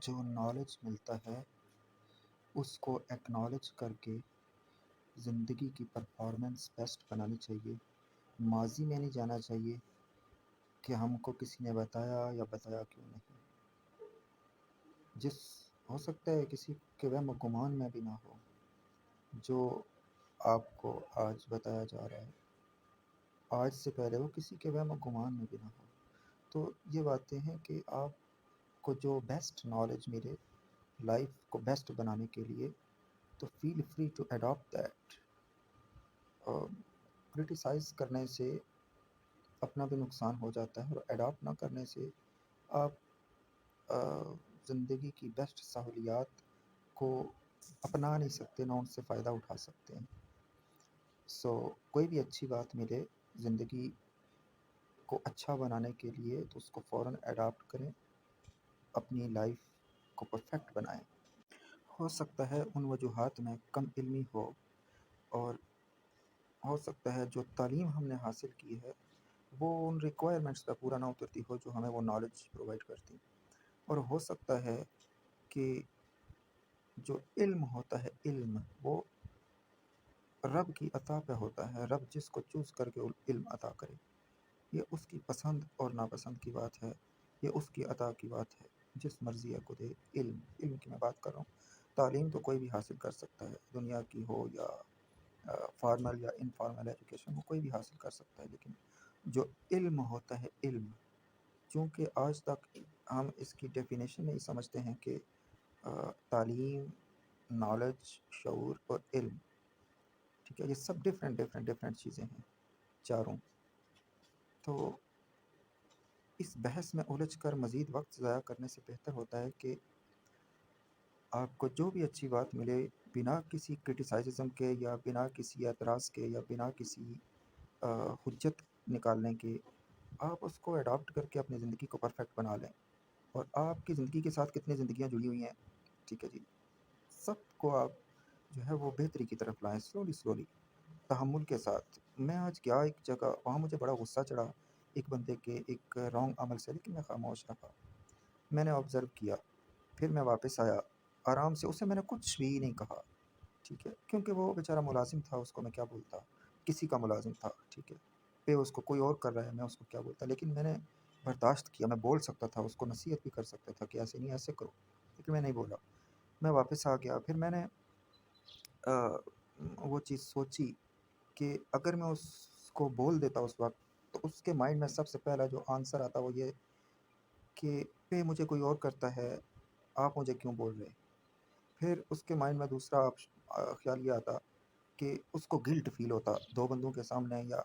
جو نالج ملتا ہے اس کو ایکنالج کر کے زندگی کی پرفارمنس بیسٹ بنانی چاہیے۔ ماضی میں نہیں جانا چاہیے کہ ہم کو کسی نے بتایا یا بتایا کیوں نہیں۔ جس ہو سکتا ہے کسی کے وہم و گمان میں بھی نہ ہو جو آپ کو آج بتایا جا رہا ہے، آج سے پہلے وہ کسی کے وہم و گمان میں بھی نہ ہو۔ تو یہ باتیں ہیں کہ آپ کو جو بیسٹ نالج ملے لائف کو بیسٹ بنانے کے لیے، تو feel free to adapt that. Criticise کرنے سے اپنا بھی نقصان ہو جاتا ہے، اور اڈاپٹ نہ کرنے سے آپ زندگی کی بیسٹ سہولیات کو اپنا نہیں سکتے، نہ ان سے فائدہ اٹھا سکتے ہیں۔ کوئی بھی اچھی بات ملے زندگی کو اچھا بنانے کے لیے تو اس کو فوراً اڈاپٹ کریں، اپنی لائف کو پرفیکٹ بنائیں۔ ہو سکتا ہے ان وجوہات میں کم علمی ہو، اور ہو سکتا ہے جو تعلیم ہم نے حاصل کی ہے وہ ان ریکوائرمنٹس پہ پورا نہ اترتی ہو جو ہمیں وہ نالج پرووائڈ کرتی، اور ہو سکتا ہے کہ جو علم ہوتا ہے علم وہ رب کی عطا پہ ہوتا ہے۔ رب جس کو چوز کر کے علم عطا کرے، یہ اس کی پسند اور ناپسند کی بات ہے، یہ اس کی عطا کی بات ہے، جس مرضی کو دے۔ علم کی میں بات کر رہا ہوں۔ تعلیم تو کوئی بھی حاصل کر سکتا ہے، دنیا کی ہو یا فارمل یا انفارمل ایجوکیشن، وہ کوئی بھی حاصل کر سکتا ہے، لیکن جو علم ہوتا ہے علم، چونکہ آج تک ہم اس کی ڈیفینیشن نہیں سمجھتے ہیں کہ تعلیم، نالج، شعور اور علم، ٹھیک ہے، یہ سب ڈفرینٹ چیزیں ہیں چاروں۔ تو اس بحث میں الجھ کر مزید وقت ضائع کرنے سے بہتر ہوتا ہے کہ آپ کو جو بھی اچھی بات ملے، بنا کسی کرٹیسائزم کے یا بنا کسی اعتراض کے یا بنا کسی حجت نکالنے کے، آپ اس کو اڈاپٹ کر کے اپنی زندگی کو پرفیکٹ بنا لیں۔ اور آپ کی زندگی کے ساتھ کتنی زندگیاں جڑی ہوئی ہیں، ٹھیک ہے جی، سب کو آپ جو ہے وہ بہتری کی طرف لائیں، سلولی تحمل کے ساتھ۔ میں آج گیا ایک جگہ، وہاں مجھے بڑا غصہ چڑھا ایک بندے کے ایک رانگ عمل سے، لیکن میں خاموش رہا، میں نے آبزرو کیا، پھر میں واپس آیا آرام سے، اسے میں نے کچھ بھی نہیں کہا، ٹھیک ہے، کیونکہ وہ بیچارہ ملازم تھا، اس کو میں کیا بولتا، کسی کا ملازم تھا، ٹھیک ہے، پہ اس کو کوئی اور کر رہا ہے، میں اس کو کیا بولتا، لیکن میں نے برداشت کیا۔ میں بول سکتا تھا، اس کو نصیحت بھی کر سکتا تھا کہ ایسے نہیں، ایسے کرو، لیکن میں نہیں بولا۔ میں واپس آ گیا، پھر میں نے وہ چیز سوچی کہ اگر میں اس کو بول دیتا اس وقت، تو اس کے مائنڈ میں سب سے پہلا جو آنسر آتا وہ یہ کہ پہ مجھے کوئی اور کرتا ہے، آپ مجھے کیوں بول رہے۔ پھر اس کے مائنڈ میں دوسرا خیال یہ آتا کہ اس کو گلٹ فیل ہوتا دو بندوں کے سامنے، یا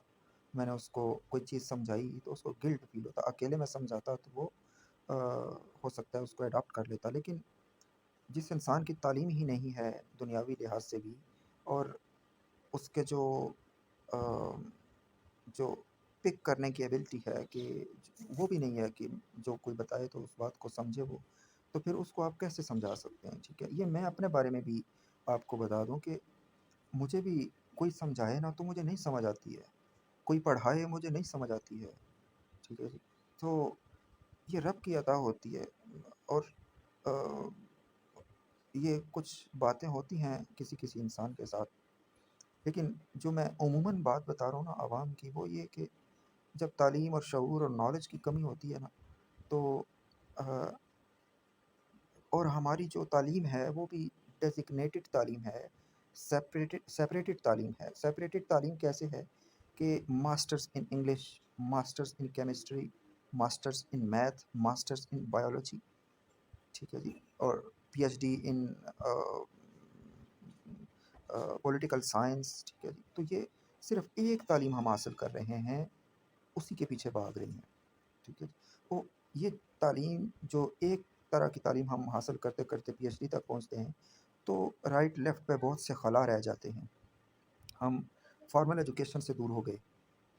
میں نے اس کو کوئی چیز سمجھائی تو اس کو گلٹ فیل ہوتا۔ اکیلے میں سمجھاتا تو وہ ہو سکتا ہے اس کو اڈاپٹ کر لیتا، لیکن جس انسان کی تعلیم ہی نہیں ہے دنیاوی لحاظ سے بھی، اور اس کے جو پک کرنے کی ایبلٹی ہے کہ وہ بھی نہیں ہے کہ جو کوئی بتائے تو اس بات کو سمجھے وہ، تو پھر اس کو آپ کیسے سمجھا سکتے ہیں، ٹھیک ہے۔ یہ میں اپنے بارے میں بھی آپ کو بتا دوں کہ مجھے بھی کوئی سمجھائے نا تو مجھے نہیں سمجھ آتی ہے، کوئی پڑھائے مجھے نہیں سمجھ آتی ہے، ٹھیک ہے جی۔ تو یہ رب کی عطا ہوتی ہے، اور یہ کچھ باتیں ہوتی ہیں کسی کسی انسان کے ساتھ، لیکن جو میں عموماً بات بتا رہا ہوں نا عوام کی، وہ یہ کہ جب تعلیم اور شعور اور نالج کی کمی ہوتی ہے نا، تو اور ہماری جو تعلیم ہے وہ بھی ڈیزگنیٹڈ تعلیم ہے، سیپریٹڈ تعلیم ہے۔ سیپریٹڈ تعلیم کیسے ہے کہ masters in English, masters in chemistry, masters in math, masters in biology, ٹھیک ہے جی، اور P H D in political science, ٹھیک ہے جی۔ تو یہ صرف ایک تعلیم ہم حاصل کر رہے ہیں، اسی کے پیچھے بھاگ رہی ہیں، ٹھیک ہے جی۔ وہ یہ تعلیم جو ایک طرح کی تعلیم ہم حاصل کرتے کرتے پی ایچ ڈی تک پہنچتے ہیں، تو رائٹ لیفٹ پہ بہت سے خلا رہ جاتے ہیں۔ ہم فارمل ایجوکیشن سے دور ہو گئے،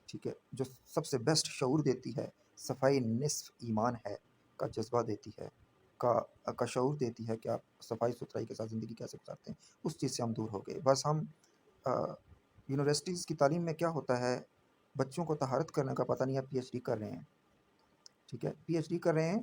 ٹھیک ہے، جو سب سے بیسٹ شعور دیتی ہے، صفائی نصف ایمان ہے کا جذبہ دیتی ہے، کا شعور دیتی ہے کہ آپ صفائی ستھرائی کے ساتھ زندگی کیسے گزارتے ہیں، اس چیز سے ہم دور ہو گئے۔ بس ہم یونیورسٹیز کی تعلیم میں کیا ہوتا ہے، بچوں کو طہارت کرنے کا پتہ نہیں ہے، پی ایچ ڈی کر رہے ہیں، ٹھیک ہے، پی ایچ ڈی کر رہے ہیں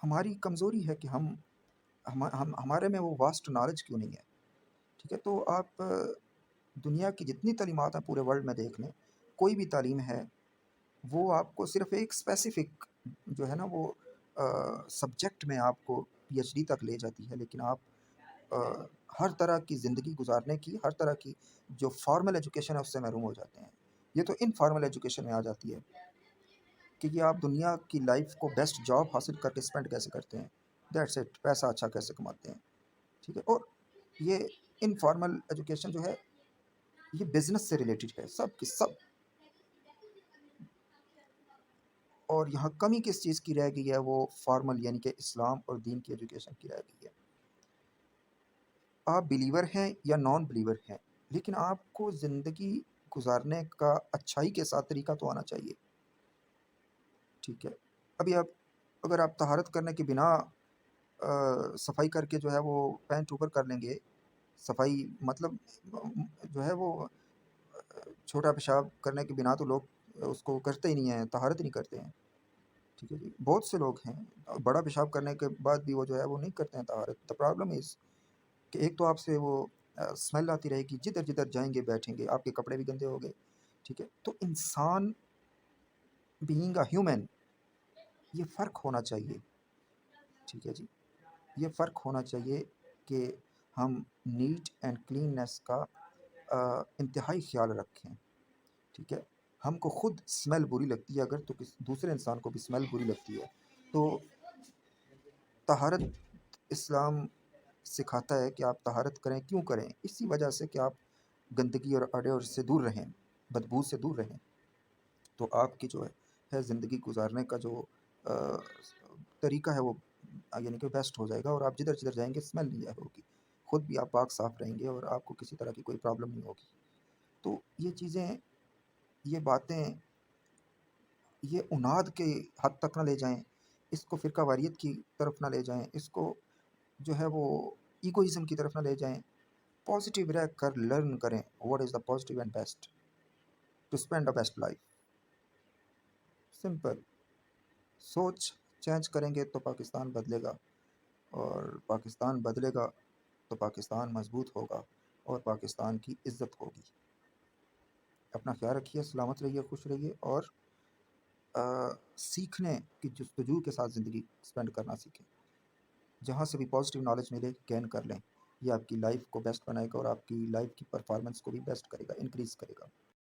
ہماری کمزوری ہے کہ ہمارے میں وہ واسٹ نالج کیوں نہیں ہے. ٹھیک ہے، تو آپ دنیا کی جتنی تعلیمات ہیں پورے ورلڈ میں دیکھ لیں، کوئی بھی تعلیم ہے وہ آپ کو صرف ایک اسپیسیفک جو ہے نا وہ سبجیکٹ میں آپ کو پی ایچ ڈی تک لے جاتی ہے، لیکن آپ ہر طرح کی زندگی گزارنے کی، ہر طرح کی جو فارمل ایجوکیشن ہے اس سے محروم ہو جاتے ہیں. یہ تو انفارمل ایجوکیشن میں آ جاتی ہے کہ یہ آپ دنیا کی لائف کو بیسٹ جاب حاصل کر کے اسپینڈ کیسے کرتے ہیں، دیٹس اٹ، پیسہ اچھا کیسے کماتے ہیں. ٹھیک ہے، اور یہ انفارمل ایجوکیشن جو ہے یہ بزنس سے ریلیٹڈ ہے سب کی سب. اور یہاں کمی کس چیز کی رہ گئی ہے؟ وہ فارمل یعنی کہ اسلام اور دین کی ایجوکیشن کی رہ گئی ہے. آپ بلیور ہیں یا نان بلیور ہیں، لیکن آپ کو زندگی گزارنے کا اچھائی کے ساتھ طریقہ تو آنا چاہیے. ٹھیک ہے، ابھی اگر آپ طہارت کرنے کے بنا صفائی کر کے جو ہے وہ پینٹ اوپر کر لیں گے، صفائی مطلب جو ہے وہ چھوٹا پیشاب کرنے کے بنا تو لوگ اس کو کرتے ہی نہیں ہیں، طہارت نہیں کرتے ہیں. ٹھیک ہے جی، بہت سے لوگ ہیں بڑا پیشاب کرنے کے بعد بھی وہ جو ہے وہ نہیں کرتے ہیں طہارت. دا پرابلم از کہ ایک تو آپ سے وہ اسمیل آتی رہے گی، جدھر جدھر جائیں گے بیٹھیں گے آپ کے کپڑے بھی گندے ہو گئے. ٹھیک ہے، تو انسان بینگ اے ہیومن یہ فرق ہونا چاہیے. ٹھیک ہے جی، یہ فرق ہونا چاہیے کہ ہم نیٹ اینڈ کلیننس کا انتہائی خیال رکھیں. ٹھیک ہے، ہم کو خود اسمیل بری لگتی ہے اگر تو دوسرے انسان کو بھی اسمیل بری لگتی ہے. تو طہارت اسلام سکھاتا ہے کہ آپ طہارت کریں. کیوں کریں؟ اسی وجہ سے کہ آپ گندگی اور اڑے اور سے دور رہیں، بدبو سے دور رہیں. تو آپ کی جو ہے زندگی گزارنے کا جو طریقہ ہے وہ یعنی کہ بیسٹ ہو جائے گا، اور آپ جدھر جدھر جائیں گے اسمیل نہیں ہوگی، خود بھی آپ پاک صاف رہیں گے اور آپ کو کسی طرح کی کوئی پرابلم نہیں ہوگی. تو یہ چیزیں، یہ باتیں، یہ اناد کے حد تک نہ لے جائیں، اس کو فرقہ واریت کی طرف نہ لے جائیں، اس کو جو ہے وہ ایگوئزم کی طرف نہ لے جائیں. پازیٹیو رہ کر لرن کریں what is the positive and best to spend a best life. Simple. سوچ چینج کریں گے تو پاکستان بدلے گا، اور پاکستان بدلے گا تو پاکستان مضبوط ہوگا اور پاکستان کی عزت ہوگی. اپنا خیال رکھیے، سلامت رہیے، خوش رہیے، اور سیکھنے کی جستجو کے ساتھ زندگی اسپینڈ کرنا سیکھیں. جہاں سے بھی پازیٹیو نالج ملے گین کر لیں. یہ آپ کی لائف کو بیسٹ بنائے گا اور آپ کی لائف کی پرفارمنس کو بھی بیسٹ کرے گا، انکریز کرے گا.